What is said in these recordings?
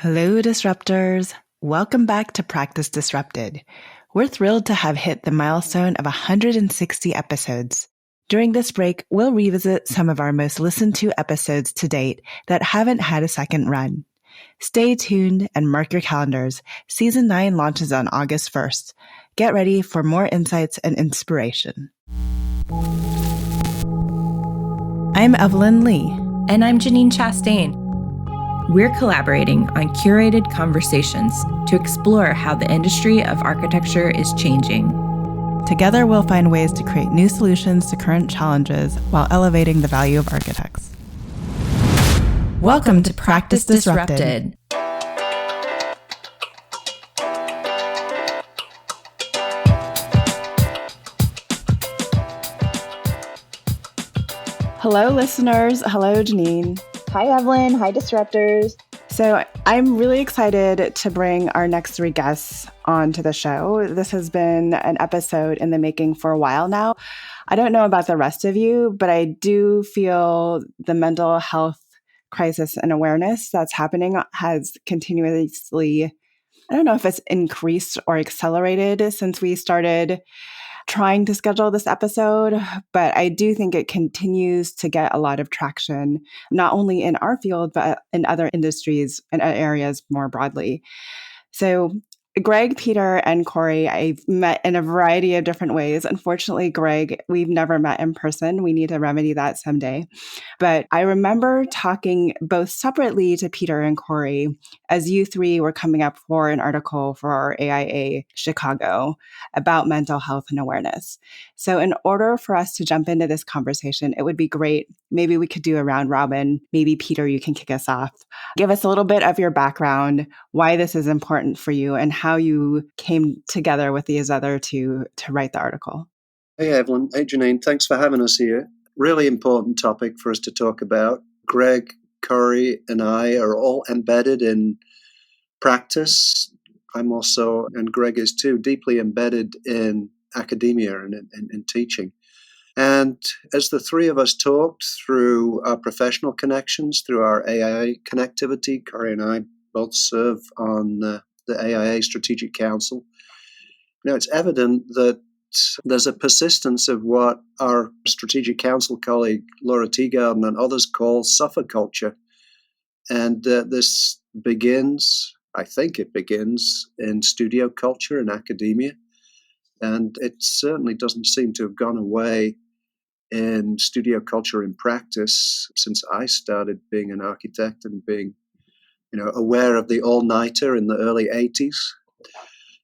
Hello, disruptors. Welcome back to Practice Disrupted. We're thrilled to have hit the milestone of 160 episodes. During this break, we'll revisit some of our most listened to episodes to date that haven't had a second run. Stay tuned and mark your calendars. Season 9 launches on August 1st. Get ready for more insights and inspiration. I'm Evelyn Lee. And I'm Janine Chastain. We're collaborating on curated conversations to explore how the industry of architecture is changing. Together, we'll find ways to create new solutions to current challenges while elevating the value of architects. Welcome to Practice Disrupted. Hello, listeners. Hello, Janine. Hi, Evelyn. Hi, Disruptors. So I'm really excited to bring our next three guests onto the show. This has been an episode in the making for a while now. I don't know about the rest of you, but I do feel the mental health crisis and awareness that's happening has continuously, I don't know if it's increased or accelerated since we started trying to schedule this episode, but I do think it continues to get a lot of traction, not only in our field, but in other industries and areas more broadly. So Greg, Peter, and Corey, I've met in a variety of different ways. Unfortunately, Greg, we've never met in person. We need to remedy that someday. But I remember talking both separately to Peter and Corey as you three were coming up for an article for our AIA Chicago about mental health and awareness. So in order for us to jump into this conversation, it would be great. Maybe we could do a round robin. Maybe Peter, you can kick us off. Give us a little bit of your background, why this is important for you, and how you came together with these other two to write the article. Hey, Evelyn. Hey, Janine. Thanks for having us here. Really important topic for us to talk about. Greg, Corey, and I are all embedded in practice. I'm also, and Greg is too, deeply embedded in academia and in teaching. And as the three of us talked through our professional connections, through our AIA connectivity, Corey and I both serve on the AIA Strategic Council. It's evident that there's a persistence of what our Strategic Council colleague Laura Teagarden and others call suffer culture. And this begins, I think it begins, in studio culture and academia. And it certainly doesn't seem to have gone away in studio culture in practice since I started being an architect and being, aware of the all-nighter in the early 80s.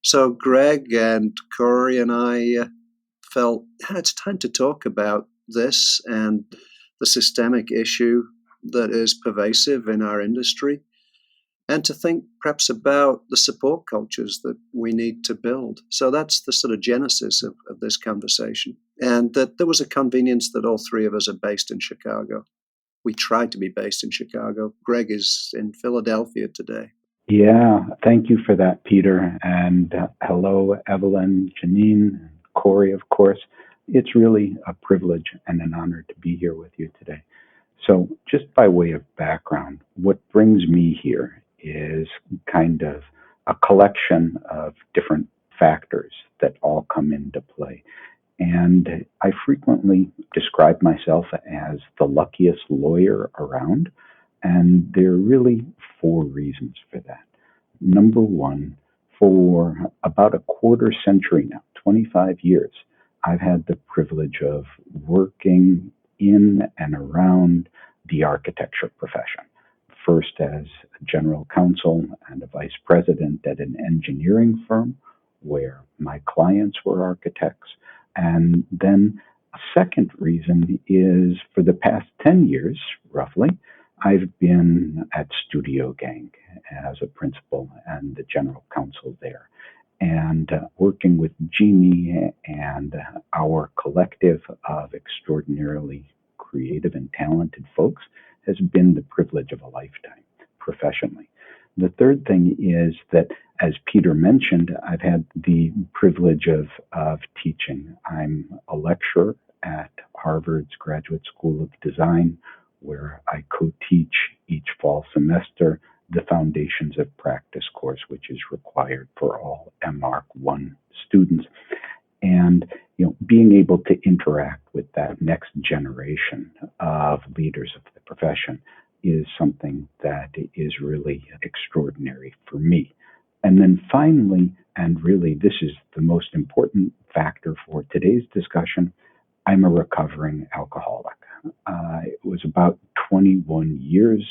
So Greg and Corey and I felt it's time to talk about this and the systemic issue that is pervasive in our industry, and to think perhaps about the support cultures that we need to build. So that's the sort of genesis of this conversation. And that there was a convenience that all three of us are based in Chicago. We tried to be based in Chicago. Greg is in Philadelphia today. Yeah, thank you for that, Peter. And hello, Evelyn, Janine, Corey, of course. It's really a privilege and an honor to be here with you today. So just by way of background, what brings me here is kind of a collection of different factors that all come into play. And I frequently describe myself as the luckiest lawyer around. And there are really four reasons for that. Number one, for about a quarter century now, 25 years, I've had the privilege of working in and around the architecture profession. First as a general counsel and a vice president at an engineering firm where my clients were architects. And then a second reason is for the past 10 years, roughly, I've been at Studio Gang as a principal and the general counsel there. And working with Jeannie and our collective of extraordinarily creative and talented folks has been the privilege of a lifetime professionally. The third thing is that, as Peter mentioned, I've had the privilege of teaching. I'm a lecturer at Harvard's Graduate School of Design, where I co-teach each fall semester the Foundations of Practice course, which is required for all MARC 1 students. And being able to interact with that next generation of leaders of the profession is something that is really extraordinary for me. And then finally, and really this is the most important factor for today's discussion, I'm a recovering alcoholic. It was about 21 years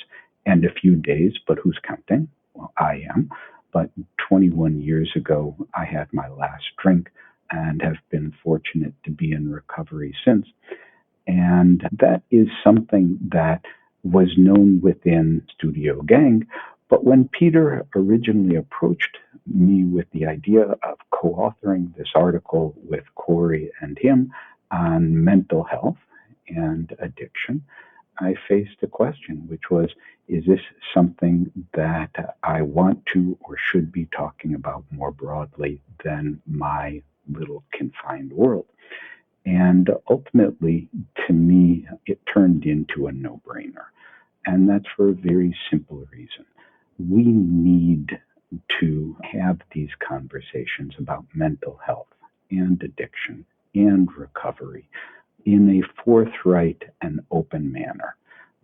and a few days, but who's counting? Well, I am. But 21 years ago, I had my last drink and have been fortunate to be in recovery since. And that is something that was known within Studio Gang. But when Peter originally approached me with the idea of co-authoring this article with Corey and him on mental health and addiction, I faced a question, which was, is this something that I want to or should be talking about more broadly than my little confined world? And ultimately, to me, it turned into a no-brainer. And that's for a very simple reason. We need to have these conversations about mental health and addiction and recovery in a forthright and open manner.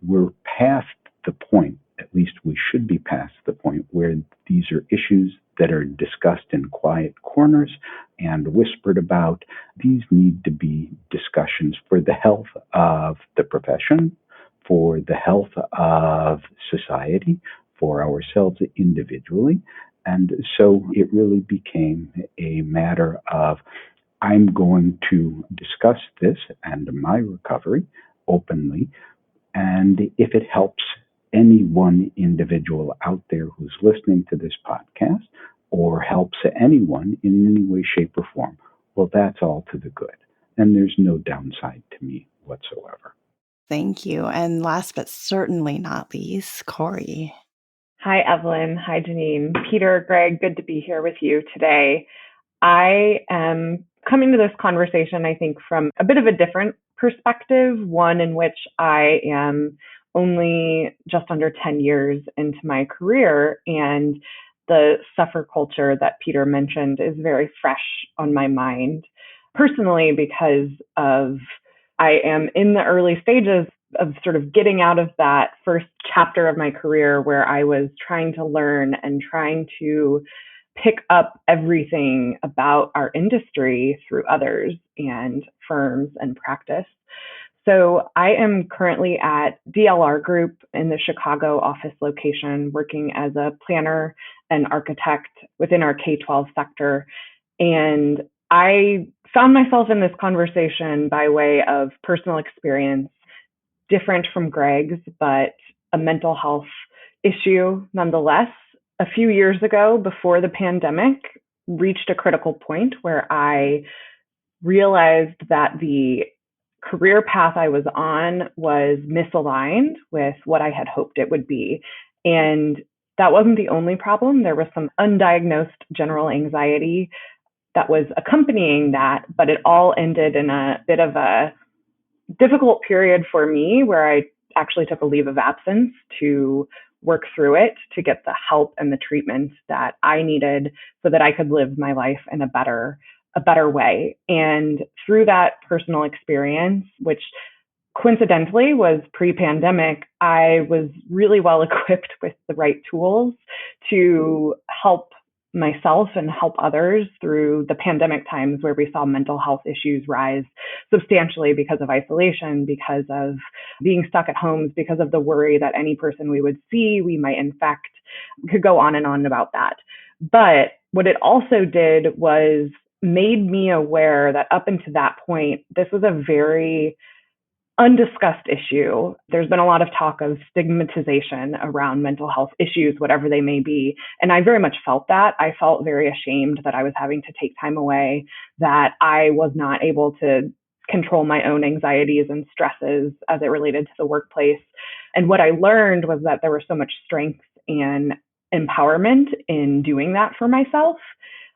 We're past the point, at least we should be past the point, where these are issues that are discussed in quiet corners and whispered about. These need to be discussions for the health of the profession, for the health of society, for ourselves individually. And so it really became a matter of, I'm going to discuss this and my recovery openly. And if it helps any one individual out there who's listening to this podcast, or helps anyone in any way, shape, or form, well, that's all to the good. And there's no downside to me whatsoever. Thank you. And last but certainly not least, Corey. Hi, Evelyn. Hi, Janine. Peter, Greg, good to be here with you today. I am coming to this conversation, I think, from a bit of a different perspective, one in which I am only just under 10 years into my career, and the suffer culture that Peter mentioned is very fresh on my mind personally because of I am in the early stages of sort of getting out of that first chapter of my career where I was trying to learn and trying to pick up everything about our industry through others and firms and practice. So I am currently at DLR Group in the Chicago office location, working as a planner and architect within our K-12 sector. And I found myself in this conversation by way of personal experience, different from Greg's, but a mental health issue nonetheless. A few years ago, before the pandemic, reached a critical point where I realized that the career path I was on was misaligned with what I had hoped it would be. And that wasn't the only problem. There was some undiagnosed general anxiety that was accompanying that, but it all ended in a bit of a difficult period for me where I actually took a leave of absence to work through it, to get the help and the treatments that I needed so that I could live my life in a better way. And through that personal experience, which coincidentally was pre-pandemic, I was really well equipped with the right tools to help myself and help others through the pandemic times where we saw mental health issues rise substantially because of isolation, because of being stuck at homes, because of the worry that any person we would see, we might infect. Could go on and on about that. But what it also did was made me aware that up until that point, this was a very undiscussed issue. There's been a lot of talk of stigmatization around mental health issues, whatever they may be. And I very much felt that. I felt very ashamed that I was having to take time away, that I was not able to control my own anxieties and stresses as it related to the workplace. And what I learned was that there was so much strength and empowerment in doing that for myself.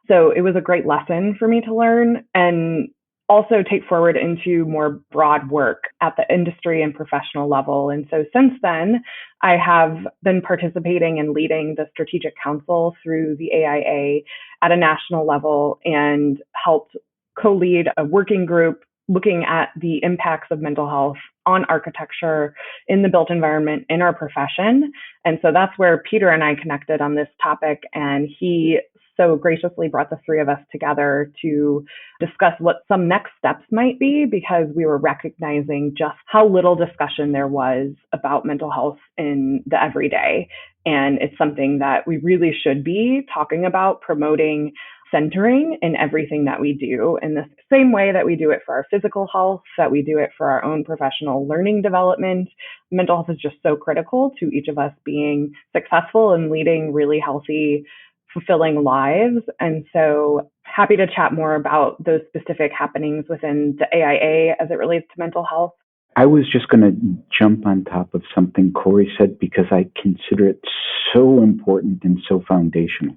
So it was a great lesson for me to learn. And also take forward into more broad work at the industry and professional level. And so since then, I have been participating and leading the Strategic Council through the AIA at a national level and helped co-lead a working group looking at the impacts of mental health on architecture in the built environment in our profession. And so that's where Peter and I connected on this topic. And he so graciously brought the three of us together to discuss what some next steps might be, because we were recognizing just how little discussion there was about mental health in the everyday. And it's something that we really should be talking about, promoting, centering in everything that we do, in the same way that we do it for our physical health, that we do it for our own professional learning development. Mental health is just so critical to each of us being successful and leading really healthy, fulfilling lives. And so happy to chat more about those specific happenings within the AIA as it relates to mental health. I was just going to jump on top of something Corey said because I consider it so important and so foundational.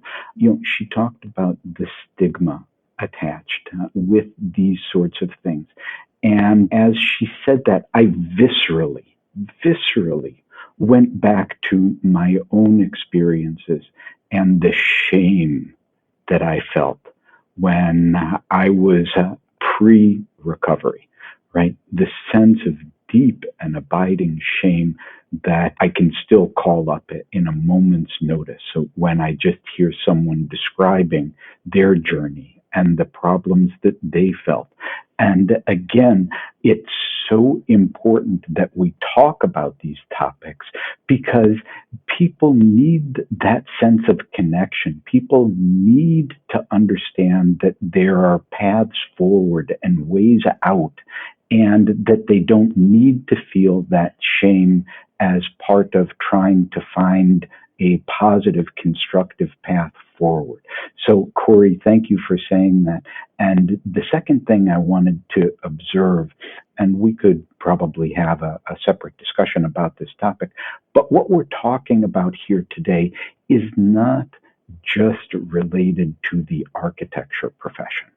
She talked about the stigma attached with these sorts of things. And as she said that, I viscerally went back to my own experiences and the shame that I felt when I was pre-recovery. Right? The sense of deep and abiding shame that I can still call up in a moment's notice. So when I just hear someone describing their journey and the problems that they felt. And again, it's so important that we talk about these topics because people need that sense of connection. People need to understand that there are paths forward and ways out, and that they don't need to feel that shame as part of trying to find a positive, constructive path forward. So, Corey, thank you for saying that. And the second thing I wanted to observe, and we could probably have a separate discussion about this topic, but what we're talking about here today is not just related to the architecture profession.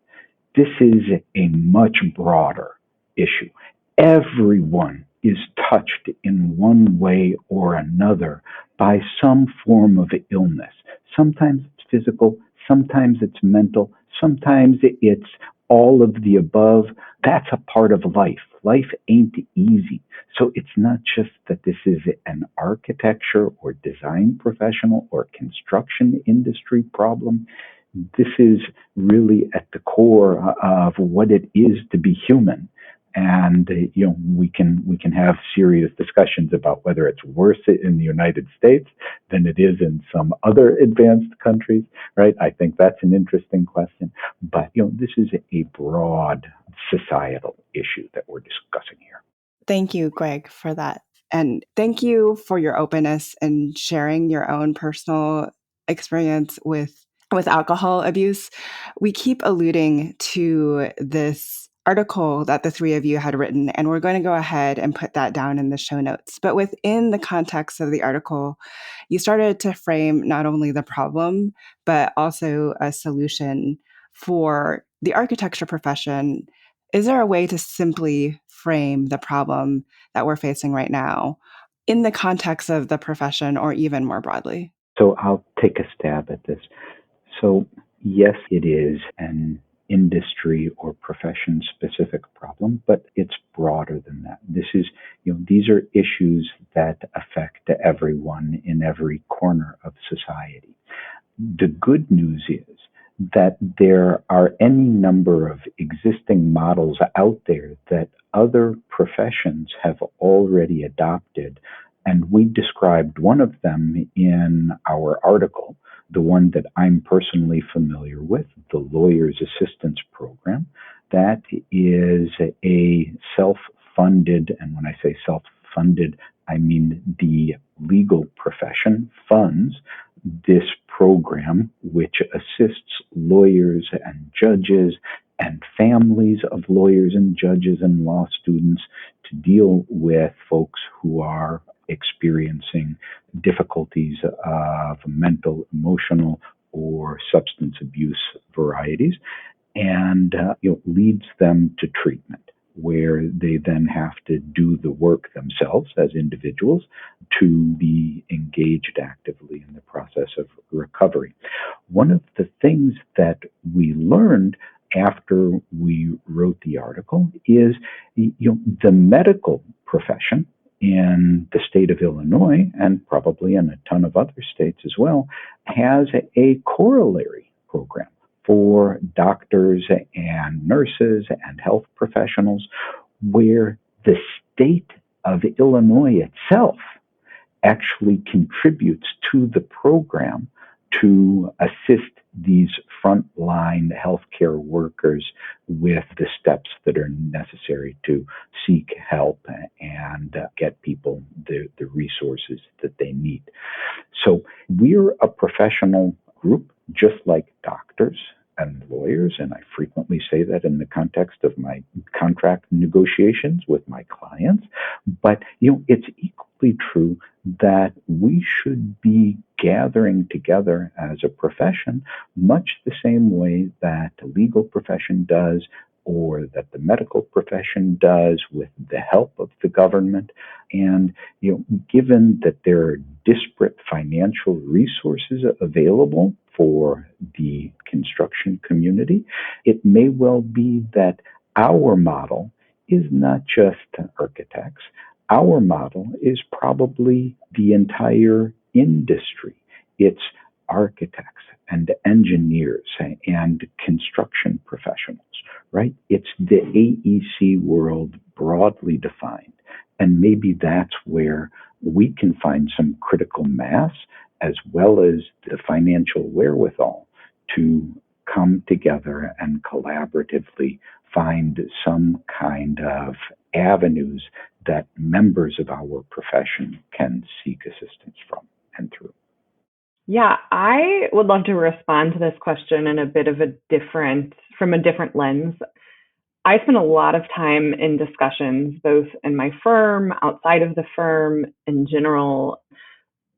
This is a much broader issue. Everyone is touched in one way or another by some form of illness. Sometimes it's physical, sometimes it's mental, sometimes it's all of the above. That's a part of life. Life ain't easy. So it's not just that this is an architecture or design professional or construction industry problem. This is really at the core of what it is to be human. And we can have serious discussions about whether it's worse in the United States than it is in some other advanced countries, right? I think that's an interesting question. But this is a broad societal issue that we're discussing here. Thank you, Greg, for that. And thank you for your openness and sharing your own personal experience with alcohol abuse. We keep alluding to this article that the three of you had written, and we're going to go ahead and put that down in the show notes. But within the context of the article, you started to frame not only the problem, but also a solution for the architecture profession. Is there a way to simply frame the problem that we're facing right now in the context of the profession or even more broadly? So I'll take a stab at this. So yes, it is an industry or profession specific problem, but it's broader than that. This is, these are issues that affect everyone in every corner of society. The good news is that there are any number of existing models out there that other professions have already adopted. And we described one of them in our article, the one that I'm personally familiar with, the Lawyer's Assistance Program. That is a self-funded, and when I say self-funded, I mean the legal profession funds this program, which assists lawyers and judges and families of lawyers and judges and law students to deal with folks who are experiencing difficulties of mental, emotional, or substance abuse varieties. and leads them to treatment, where they then have to do the work themselves as individuals to be engaged actively in the process of recovery. One of the things that we learned after we wrote the article is the medical profession in the state of Illinois, and probably in a ton of other states as well, has a corollary program for doctors and nurses and health professionals, where the state of Illinois itself actually contributes to the program to assist these frontline healthcare workers with the steps that are necessary to seek help and get people the resources that they need. So we're a professional group, just like doctors and lawyers, and I frequently say that in the context of my contract negotiations with my clients. But it's equally true that we should be gathering together as a profession, much the same way that the legal profession does, or that the medical profession does, with the help of the government. And given that there are disparate financial resources available for the construction community, it may well be that our model is not just architects. Our model is probably the entire industry. It's architects and engineers and construction professionals, right? It's the AEC world broadly defined. And maybe that's where we can find some critical mass, as well as the financial wherewithal to come together and collaboratively find some kind of avenues that members of our profession can seek assistance from and through. Yeah, I would love to respond to this question in from a different lens. I spend a lot of time in discussions, both in my firm, outside of the firm, in general,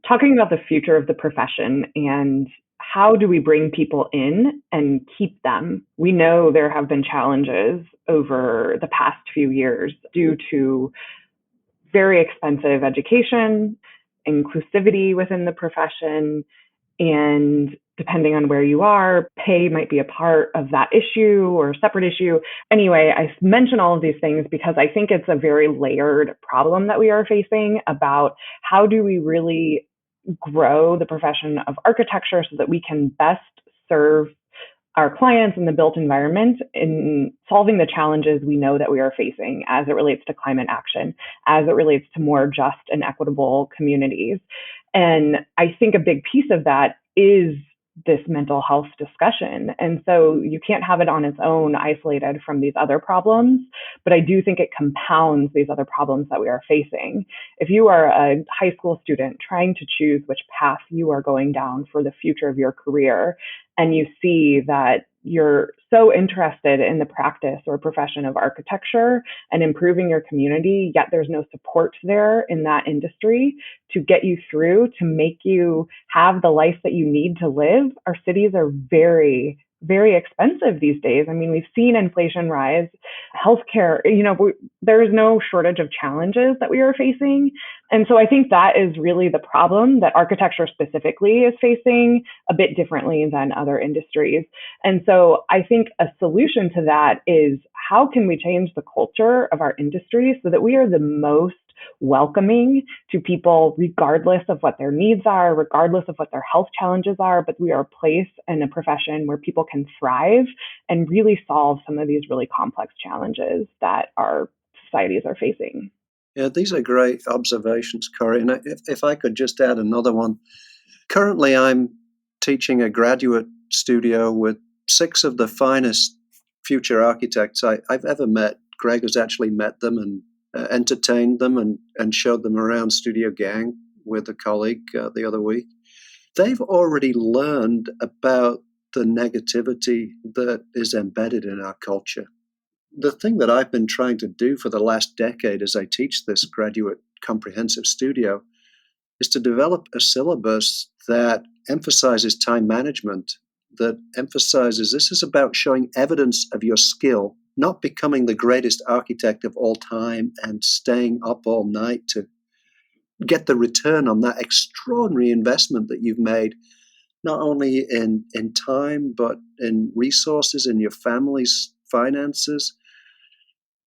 talking about the future of the profession and how do we bring people in and keep them. We know there have been challenges over the past few years due to very expensive education, inclusivity within the profession, and depending on where you are, pay might be a part of that issue or a separate issue. Anyway, I mention all of these things because I think it's a very layered problem that we are facing about how do we really grow the profession of architecture so that we can best serve our clients in the built environment in solving the challenges we know that we are facing as it relates to climate action, as it relates to more just and equitable communities. And I think a big piece of that is this mental health discussion. And so you can't have it on its own, isolated from these other problems. But I do think it compounds these other problems that we are facing. If you are a high school student trying to choose which path you are going down for the future of your career, and you see that you're so interested in the practice or profession of architecture and improving your community, yet there's no support there in that industry to get you through, to make you have the life that you need to live. Our cities are very, very expensive these days. I mean, we've seen inflation rise, healthcare, there is no shortage of challenges that we are facing. And so I think that is really the problem that architecture specifically is facing a bit differently than other industries. And so I think a solution to that is, how can we change the culture of our industry so that we are the most welcoming to people, regardless of what their needs are, regardless of what their health challenges are, but we are a place and a profession where people can thrive and really solve some of these really complex challenges that our societies are facing. Yeah, these are great observations, Corey. And if I could just add another one. Currently, I'm teaching a graduate studio with 6 of the finest future architects I've ever met. Greg has actually met them and entertained them and showed them around Studio Gang with a colleague the other week. They've already learned about the negativity that is embedded in our culture. The thing that I've been trying to do for the last decade as I teach this graduate comprehensive studio is to develop a syllabus that emphasizes time management that emphasizes this is about showing evidence of your skill, not becoming the greatest architect of all time and staying up all night to get the return on that extraordinary investment that you've made, not only in time, but in resources, in your family's finances.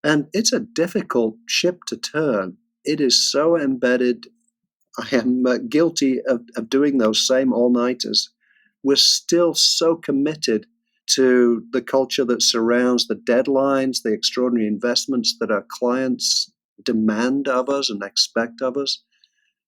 And it's a difficult ship to turn. It is so embedded. I am guilty of doing those same all-nighters. We're still so committed to the culture that surrounds the deadlines, the extraordinary investments that our clients demand of us and expect of us.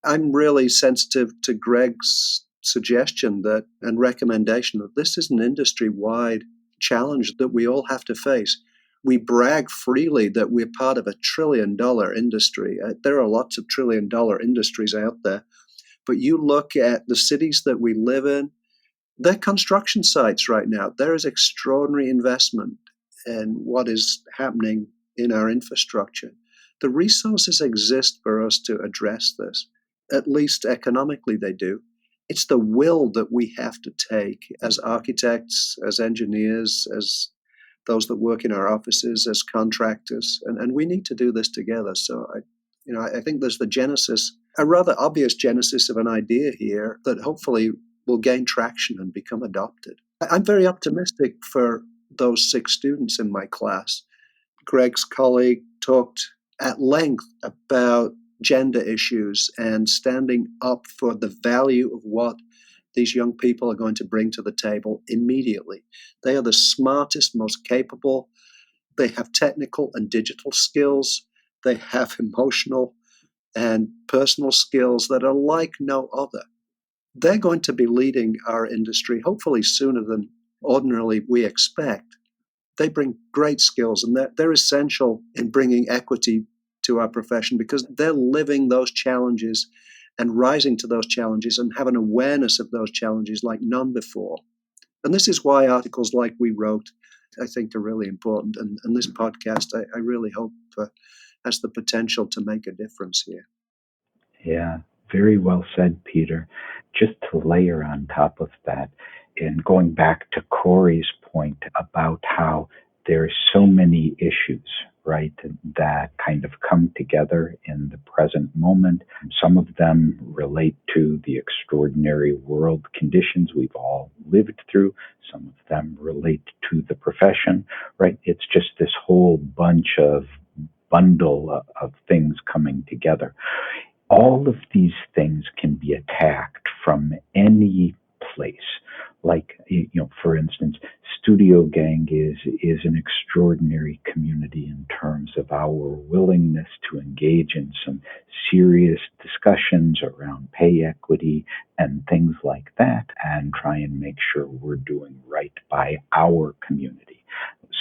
I'm really sensitive to Greg's suggestion that and recommendation that this is an industry-wide challenge that we all have to face. We brag freely that we're part of a trillion-dollar industry. There are lots of trillion-dollar industries out there, but you look at the cities that we live in, they're construction sites right now. There is extraordinary investment in what is happening in our infrastructure. The resources exist for us to address this. At least economically they do. It's the will that we have to take as architects, as engineers, as those that work in our offices, as contractors, and we need to do this together. So I think there's the genesis, a rather obvious genesis of an idea here that hopefully will gain traction and become adopted. I'm very optimistic for those 6 students in my class. Greg's colleague talked at length about gender issues and standing up for the value of what these young people are going to bring to the table immediately. They are the smartest, most capable. They have technical and digital skills. They have emotional and personal skills that are like no other. They're going to be leading our industry, hopefully sooner than ordinarily we expect. They bring great skills, and they're essential in bringing equity to our profession because they're living those challenges and rising to those challenges and have an awareness of those challenges like none before. And this is why articles like we wrote, I think, are really important. And this podcast, I really hope has the potential to make a difference here. Yeah, very well said, Peter. Just to layer on top of that, and going back to Corey's point about how there's so many issues, right, that kind of come together in the present moment. Some of them relate to the extraordinary world conditions we've all lived through. Some of them relate to the profession, right? It's just this whole bundle of things coming together. All of these things can be attacked from any place. Like, for instance, Studio Gang is an extraordinary community in terms of our willingness to engage in some serious discussions around pay equity and things like that, and try and make sure we're doing right by our community.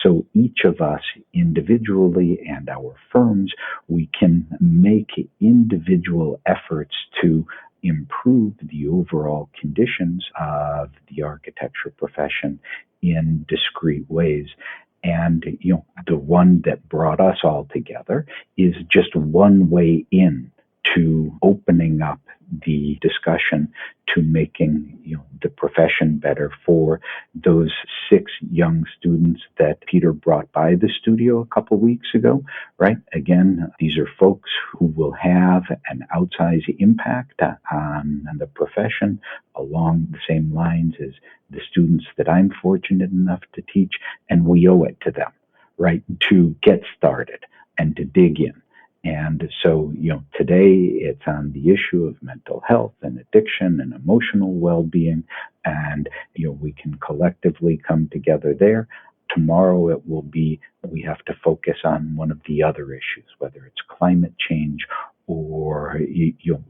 So each of us individually and our firms, we can make individual efforts to improve the overall conditions of the architecture profession in discrete ways. And, the one that brought us all together is just one way in to opening up the discussion to making the profession better for those 6 young students that Peter brought by the studio a couple weeks ago, right? Again, these are folks who will have an outsized impact on the profession along the same lines as the students that I'm fortunate enough to teach, and we owe it to them, right, to get started and to dig in. And so, today it's on the issue of mental health and addiction and emotional well-being. And, we can collectively come together there. Tomorrow it will be, we have to focus on one of the other issues, whether it's climate change or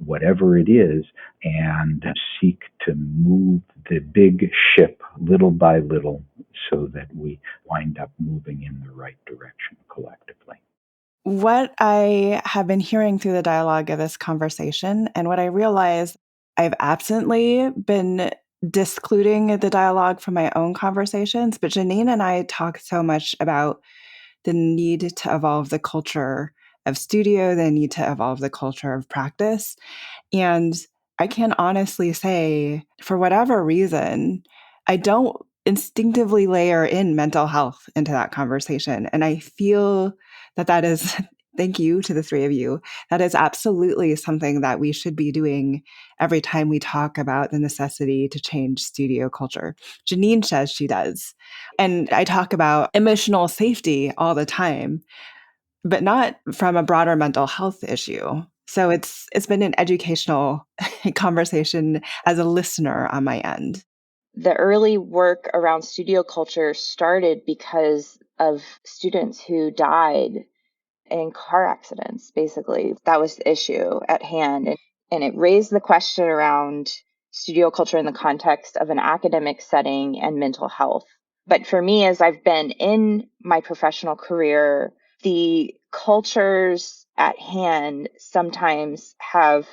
whatever it is, and seek to move the big ship little by little so that we wind up moving in the right direction collectively. What I have been hearing through the dialogue of this conversation, and what I realize I've absently been discluding the dialogue from my own conversations, but Janine and I talk so much about the need to evolve the culture of studio, the need to evolve the culture of practice. And I can honestly say, for whatever reason, I don't instinctively layer in mental health into that conversation. And I feel that is, thank you to the three of you, that is absolutely something that we should be doing every time we talk about the necessity to change studio culture. Janine says she does. And I talk about emotional safety all the time, but not from a broader mental health issue. So it's been an educational conversation as a listener on my end. The early work around studio culture started because of students who died in car accidents, basically. That was the issue at hand. And it raised the question around studio culture in the context of an academic setting and mental health. But for me, as I've been in my professional career, the cultures at hand sometimes have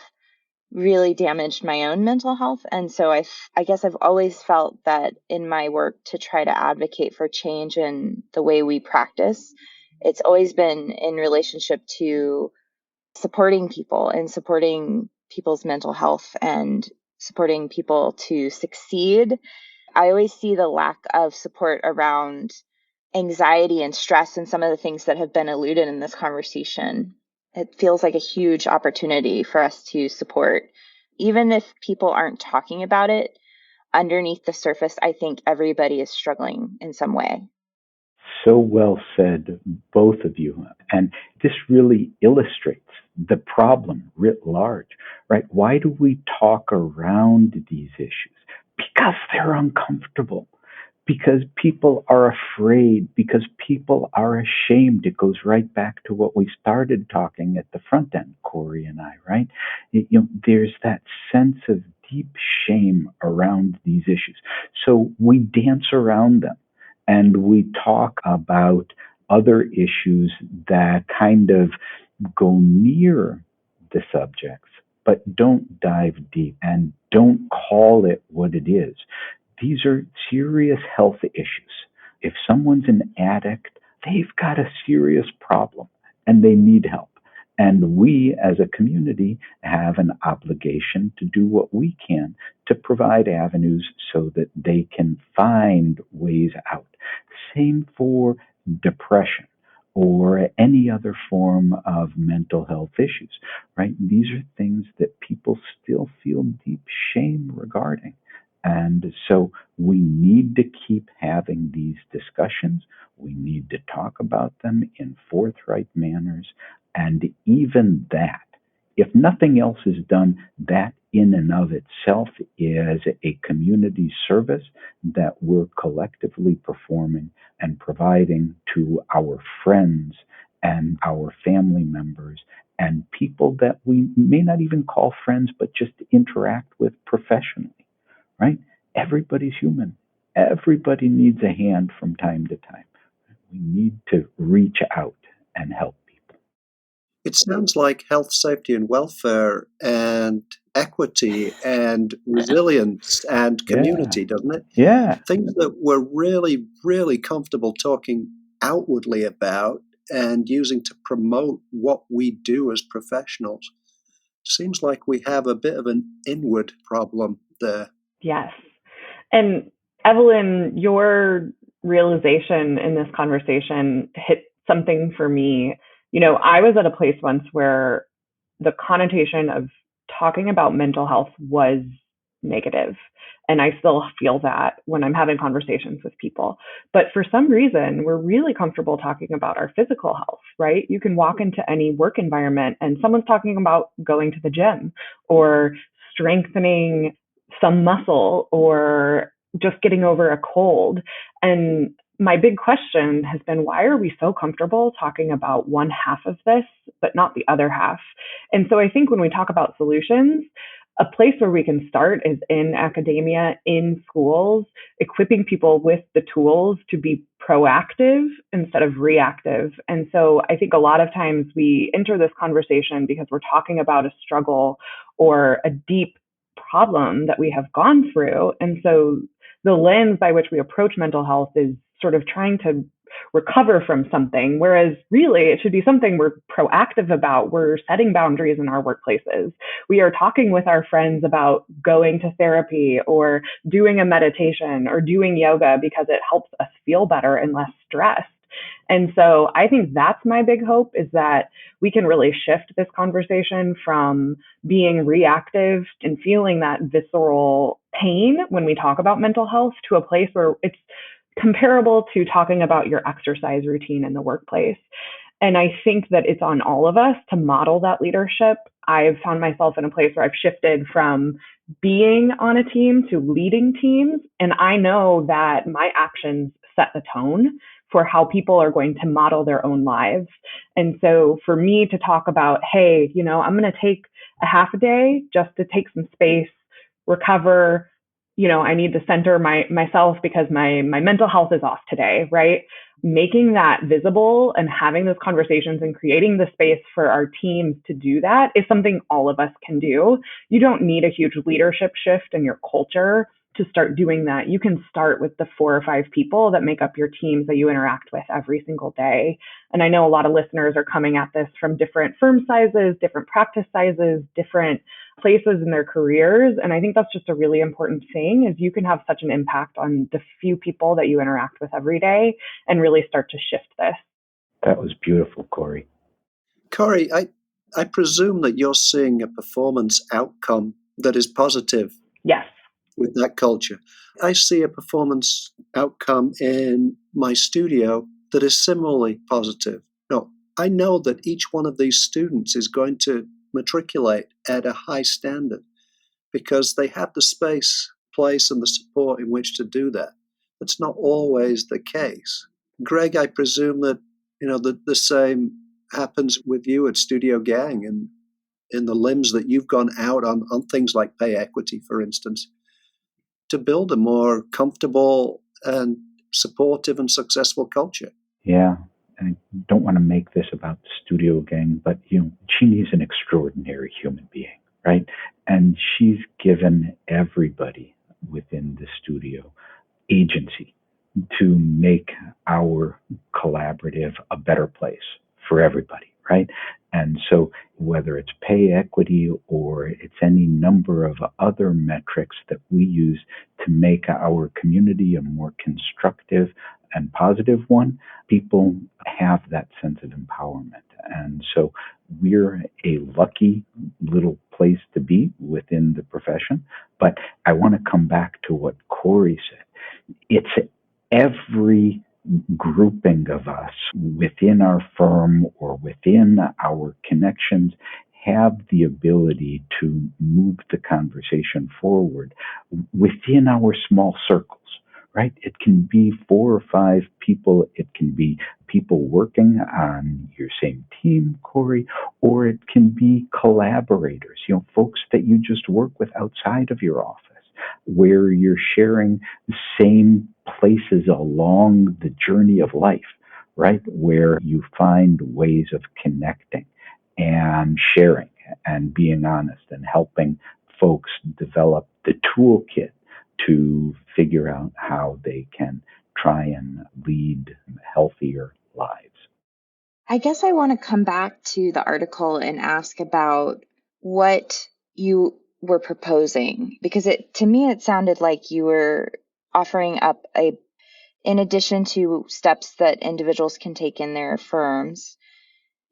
really damaged my own mental health. And so I guess I've always felt that in my work to try to advocate for change in the way we practice, it's always been in relationship to supporting people and supporting people's mental health and supporting people to succeed. I always see the lack of support around anxiety and stress and some of the things that have been alluded in this conversation. It feels like a huge opportunity for us to support. Even if people aren't talking about it, underneath the surface, I think everybody is struggling in some way. So well said, both of you. And this really illustrates the problem writ large, right? Why do we talk around these issues? Because they're uncomfortable, because people are afraid, because people are ashamed. It goes right back to what we started talking at the front end, Corey and I, right? There's that sense of deep shame around these issues. So we dance around them and we talk about other issues that kind of go near the subjects, but don't dive deep and don't call it what it is. These are serious health issues. If someone's an addict, they've got a serious problem and they need help. And we as a community have an obligation to do what we can to provide avenues so that they can find ways out. Same for depression or any other form of mental health issues, right? These are things that people still feel deep shame regarding. And so we need to keep having these discussions. We need to talk about them in forthright manners. And even that, if nothing else is done, that in and of itself is a community service that we're collectively performing and providing to our friends and our family members and people that we may not even call friends, but just interact with professionally, right? Everybody's human. Everybody needs a hand from time to time. We need to reach out and help people. It sounds like health, safety, and welfare and equity and resilience and Yeah. community, doesn't it? Yeah. Things that we're really, really comfortable talking outwardly about and using to promote what we do as professionals. Seems like we have a bit of an inward problem there. Yes. And Evelyn, your realization in this conversation hit something for me. I was at a place once where the connotation of talking about mental health was negative. And I still feel that when I'm having conversations with people. But for some reason, we're really comfortable talking about our physical health, right? You can walk into any work environment and someone's talking about going to the gym or strengthening some muscle or just getting over a cold. And my big question has been, why are we so comfortable talking about one half of this, but not the other half? And so I think when we talk about solutions, a place where we can start is in academia, in schools, equipping people with the tools to be proactive instead of reactive. And so I think a lot of times we enter this conversation because we're talking about a struggle or a deep problem that we have gone through. And so the lens by which we approach mental health is sort of trying to recover from something, whereas really it should be something we're proactive about. We're setting boundaries in our workplaces. We are talking with our friends about going to therapy or doing a meditation or doing yoga because it helps us feel better and less stressed. And so I think that's my big hope, is that we can really shift this conversation from being reactive and feeling that visceral pain when we talk about mental health to a place where it's comparable to talking about your exercise routine in the workplace. And I think that it's on all of us to model that leadership. I've found myself in a place where I've shifted from being on a team to leading teams. And I know that my actions set the tone for how people are going to model their own lives. And so for me to talk about, hey, I'm going to take a half a day just to take some space, recover, I need to center myself because my mental health is off today, right? Making that visible and having those conversations and creating the space for our teams to do that is something all of us can do. You don't need a huge leadership shift in your culture to start doing that. You can start with the 4 or 5 people that make up your teams that you interact with every single day. And I know a lot of listeners are coming at this from different firm sizes, different practice sizes, different places in their careers. And I think that's just a really important thing, is you can have such an impact on the few people that you interact with every day and really start to shift this. That was beautiful, Corey. Corey, I presume that you're seeing a performance outcome that is positive. Yes. With that culture. I see a performance outcome in my studio that is similarly positive. No, I know that each one of these students is going to matriculate at a high standard because they have the space, place, and the support in which to do that. That's not always the case. Greg, I presume that the same happens with you at Studio Gang and in the limbs that you've gone out on things like pay equity, for instance, to build a more comfortable and supportive and successful culture. Yeah, I don't want to make this about the Studio Gang, but Jeannie's an extraordinary human being, right? And she's given everybody within the studio agency to make our collaborative a better place for everybody, right? And so whether it's pay equity or it's any number of other metrics that we use to make our community a more constructive and positive one, people have that sense of empowerment. And so we're a lucky little place to be within the profession. But I want to come back to what Corey said. It's every grouping of us within our firm or within our connections have the ability to move the conversation forward within our small circles, right? It can be 4 or 5 people. It can be people working on your same team, Corey, or it can be collaborators, folks that you just work with outside of your office, where you're sharing the same places along the journey of life, right? Where you find ways of connecting and sharing and being honest and helping folks develop the toolkit to figure out how they can try and lead healthier lives. I guess I want to come back to the article and ask about what you were proposing, because to me it sounded like you were offering up in addition to steps that individuals can take in their firms,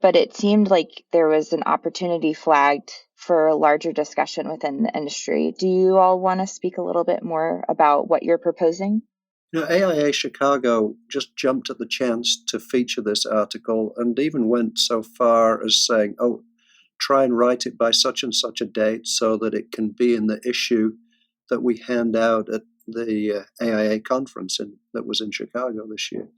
but it seemed like there was an opportunity flagged for a larger discussion within the industry. Do you all want to speak a little bit more about what you're proposing? AIA Chicago just jumped at the chance to feature this article and even went so far as saying, try and write it by such and such a date so that it can be in the issue that we hand out at the AIA conference that was in Chicago this year.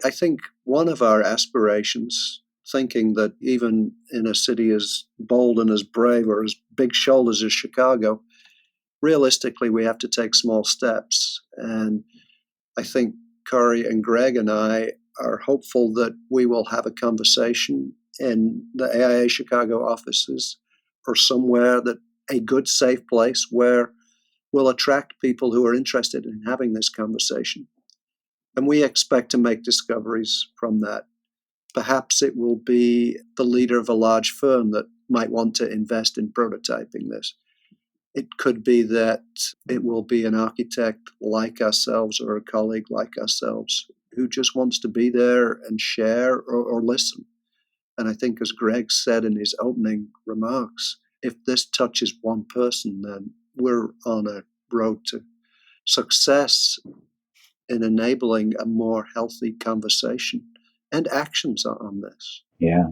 I think one of our aspirations, thinking that even in a city as bold and as brave or as big shoulders as Chicago, realistically, we have to take small steps. And I think Corey and Greg and I are hopeful that we will have a conversation in the AIA Chicago offices or somewhere, that a good, safe place where we'll attract people who are interested in having this conversation. And we expect to make discoveries from that. Perhaps it will be the leader of a large firm that might want to invest in prototyping this. It could be that it will be an architect like ourselves or a colleague like ourselves who just wants to be there and share or listen. And I think, as Greg said in his opening remarks, if this touches one person, then we're on a road to success in enabling a more healthy conversation and actions on this. Yeah.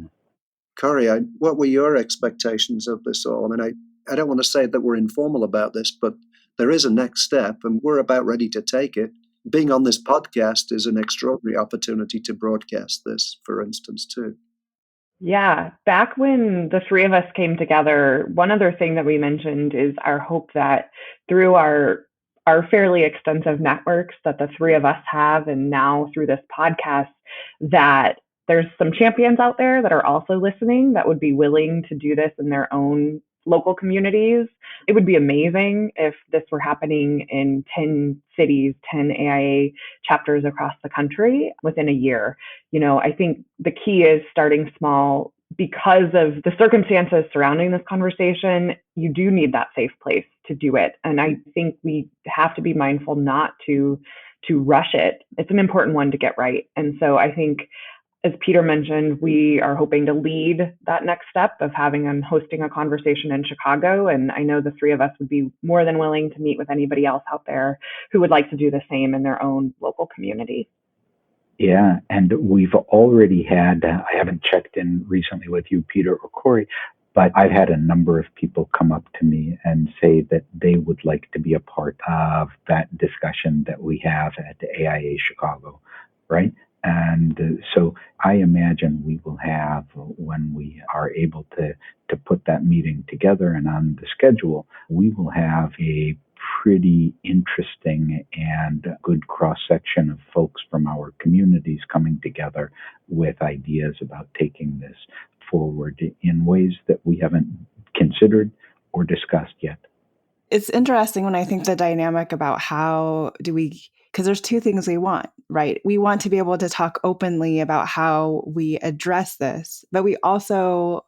Corey, what were your expectations of this all? I mean, I don't want to say that we're informal about this, but there is a next step and we're about ready to take it. Being on this podcast is an extraordinary opportunity to broadcast this, for instance, too. Yeah, back when the three of us came together, one other thing that we mentioned is our hope that through our fairly extensive networks that the three of us have, and now through this podcast, that there's some champions out there that are also listening that would be willing to do this in their own local communities. It would be amazing if this were happening in 10 cities, 10 AIA chapters across the country within a year. I think the key is starting small. Because of the circumstances surrounding this conversation, you do need that safe place to do it. And I think we have to be mindful not to rush it. It's an important one to get right. And so I think, as Peter mentioned, we are hoping to lead that next step of having and hosting a conversation in Chicago. And I know the three of us would be more than willing to meet with anybody else out there who would like to do the same in their own local community. Yeah, and we've already had, I haven't checked in recently with you, Peter or Corey, but I've had a number of people come up to me and say that they would like to be a part of that discussion that we have at the AIA Chicago, right? And so I imagine we will have, when we are able to put that meeting together and on the schedule, we will have a pretty interesting and good cross-section of folks from our communities coming together with ideas about taking this forward in ways that we haven't considered or discussed yet. It's interesting when I think the dynamic about how do we, because there's two things we want, right? We want to be able to talk openly about how we address this, but we also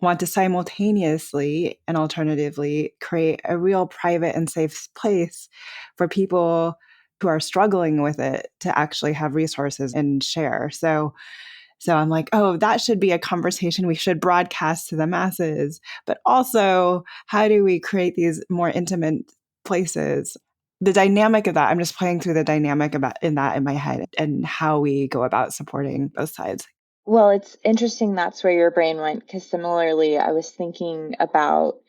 want to simultaneously and alternatively create a real private and safe place for people who are struggling with it to actually have resources and share. So I'm like, oh, that should be a conversation we should broadcast to the masses. But also, how do we create these more intimate places? The dynamic of that, I'm just playing through the dynamic in my head and how we go about supporting both sides. Well, it's interesting that's where your brain went, because similarly, I was thinking about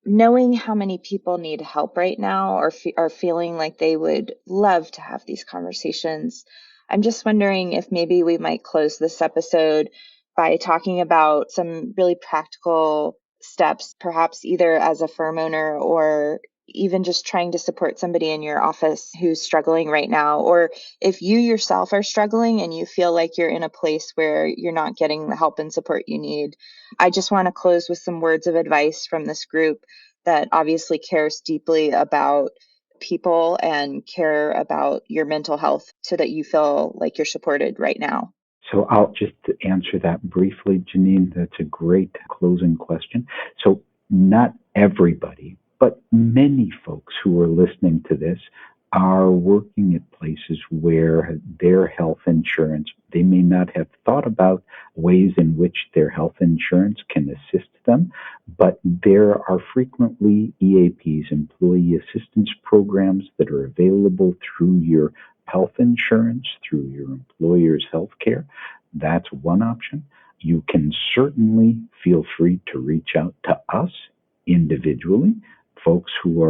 knowing how many people need help right now or are feeling like they would love to have these conversations. I'm just wondering if maybe we might close this episode by talking about some really practical steps, perhaps either as a firm owner or even just trying to support somebody in your office who's struggling right now, or if you yourself are struggling and you feel like you're in a place where you're not getting the help and support you need. I just want to close with some words of advice from this group that obviously cares deeply about people and care about your mental health so that you feel like you're supported right now. So I'll just answer that briefly, Janine. That's a great closing question. So not everybody, but many folks who are listening to this are working at places where their health insurance, they may not have thought about ways in which their health insurance can assist them, but there are frequently EAPs, employee assistance programs, that are available through your health insurance, through your employer's health care. That's one option. You can certainly feel free to reach out to us individually. Folks who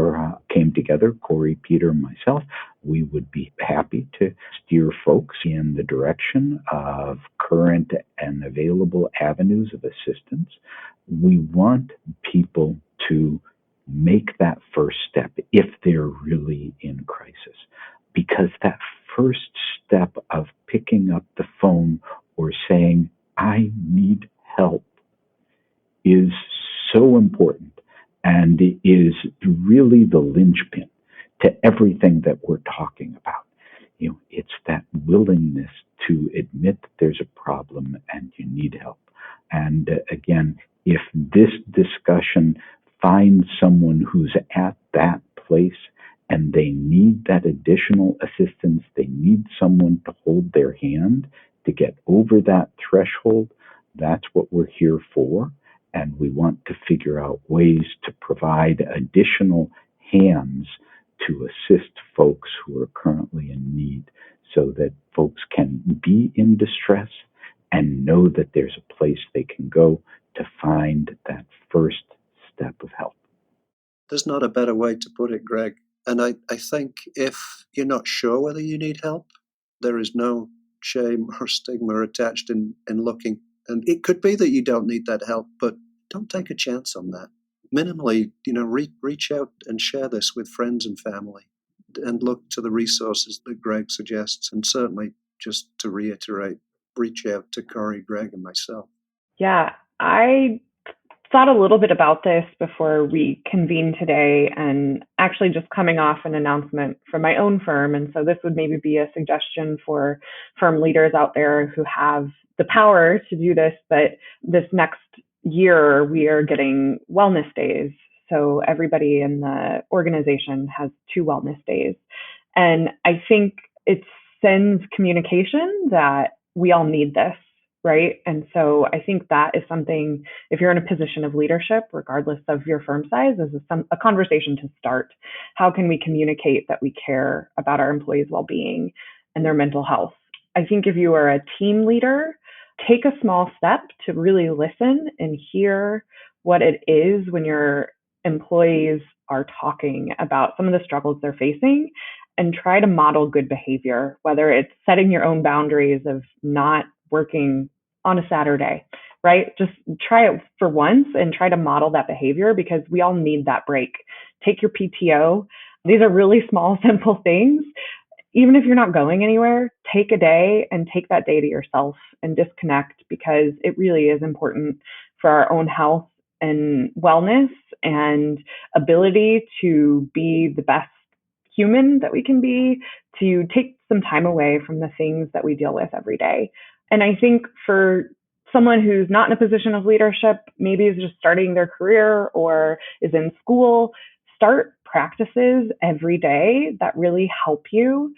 came together, Corey, Peter, and myself, we would be happy to steer folks in the direction of current and available avenues of assistance. We want people to make that first step if they're really in crisis, because that first step of picking up the phone or saying, I need help, is so important. And it is really the linchpin to everything that we're talking about. It's that willingness to admit that there's a problem and you need help. And again, if this discussion finds someone who's at that place and they need that additional assistance, they need someone to hold their hand to get over that threshold, that's what we're here for. And we want to figure out ways to provide additional hands to assist folks who are currently in need so that folks can be in distress and know that there's a place they can go to find that first step of help. There's not a better way to put it, Greg. And I think if you're not sure whether you need help, there is no shame or stigma attached in looking. And it could be that you don't need that help, but don't take a chance on that. Minimally, reach out and share this with friends and family and look to the resources that Greg suggests. And certainly, just to reiterate, reach out to Corey, Greg, and myself. Yeah, I thought a little bit about this before we convened today, and actually just coming off an announcement from my own firm. And so this would maybe be a suggestion for firm leaders out there who have the power to do this. But this next year, we are getting wellness days. So everybody in the organization has 2 wellness days. And I think it sends communication that we all need this, right? And so I think that is something, if you're in a position of leadership, regardless of your firm size, is a conversation to start. How can we communicate that we care about our employees' well-being and their mental health? I think if you are a team leader, take a small step to really listen and hear what it is when your employees are talking about some of the struggles they're facing, and try to model good behavior, whether it's setting your own boundaries of not working on a Saturday, right? Just try it for once and try to model that behavior, because we all need that break. Take your PTO. These are really small, simple things. Even if you're not going anywhere, take a day and take that day to yourself and disconnect, because it really is important for our own health and wellness and ability to be the best human that we can be, to take some time away from the things that we deal with every day. And I think for someone who's not in a position of leadership, maybe is just starting their career or is in school, start practices every day that really help you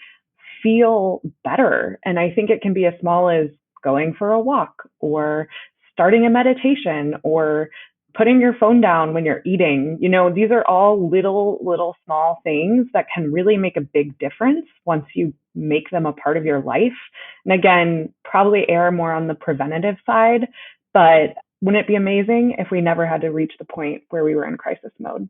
feel better. And I think it can be as small as going for a walk or starting a meditation or putting your phone down when you're eating. These are all little small things that can really make a big difference once you make them a part of your life. And again, probably err more on the preventative side, but wouldn't it be amazing if we never had to reach the point where we were in crisis mode?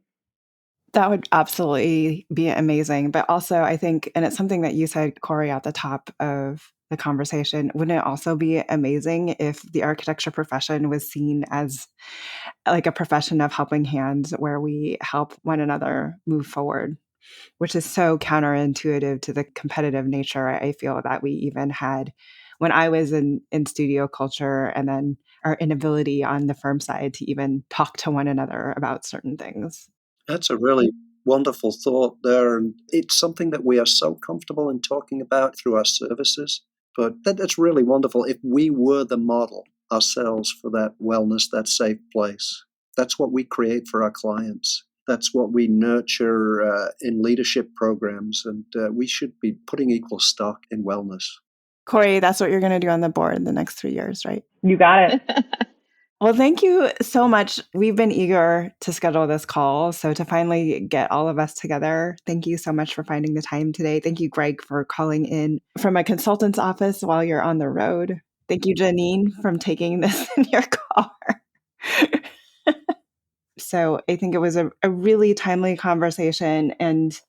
That would absolutely be amazing. But also, I think, and it's something that you said, Corey, at the top of the conversation, wouldn't it also be amazing if the architecture profession was seen as like a profession of helping hands, where we help one another move forward, which is so counterintuitive to the competitive nature I feel that we even had when I was in studio culture, and then our inability on the firm side to even talk to one another about certain things. That's a really wonderful thought there. And it's something that we are so comfortable in talking about through our services. But that's really wonderful. If we were the model ourselves for that wellness, that safe place, that's what we create for our clients. That's what we nurture in leadership programs. And we should be putting equal stock in wellness. Corey, that's what you're going to do on the board in the next 3 years, right? You got it. Well, thank you so much. We've been eager to schedule this call. So to finally get all of us together, thank you so much for finding the time today. Thank you, Greg, for calling in from a consultant's office while you're on the road. Thank you, Janine, from taking this in your car. So I think it was a really timely conversation. And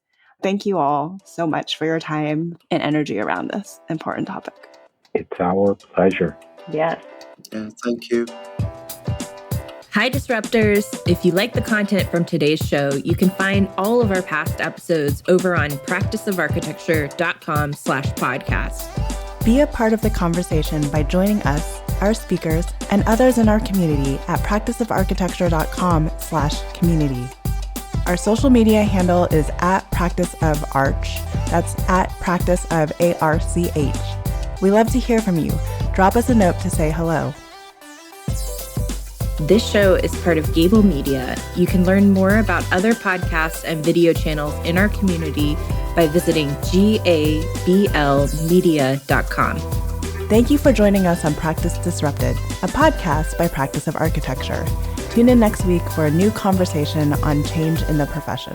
thank you all so much for your time and energy around this important topic. It's our pleasure. Yes. Yeah, thank you. Hi, Disruptors. If you like the content from today's show, you can find all of our past episodes over on practiceofarchitecture.com/podcast. Be a part of the conversation by joining us, our speakers, and others in our community at practiceofarchitecture.com/community. Our social media handle is @practiceofarch. That's @practiceofarch. We love to hear from you. Drop us a note to say hello. This show is part of Gable Media. You can learn more about other podcasts and video channels in our community by visiting gablmedia.com. Thank you for joining us on Practice Disrupted, a podcast by Practice of Architecture. Tune in next week for a new conversation on change in the profession.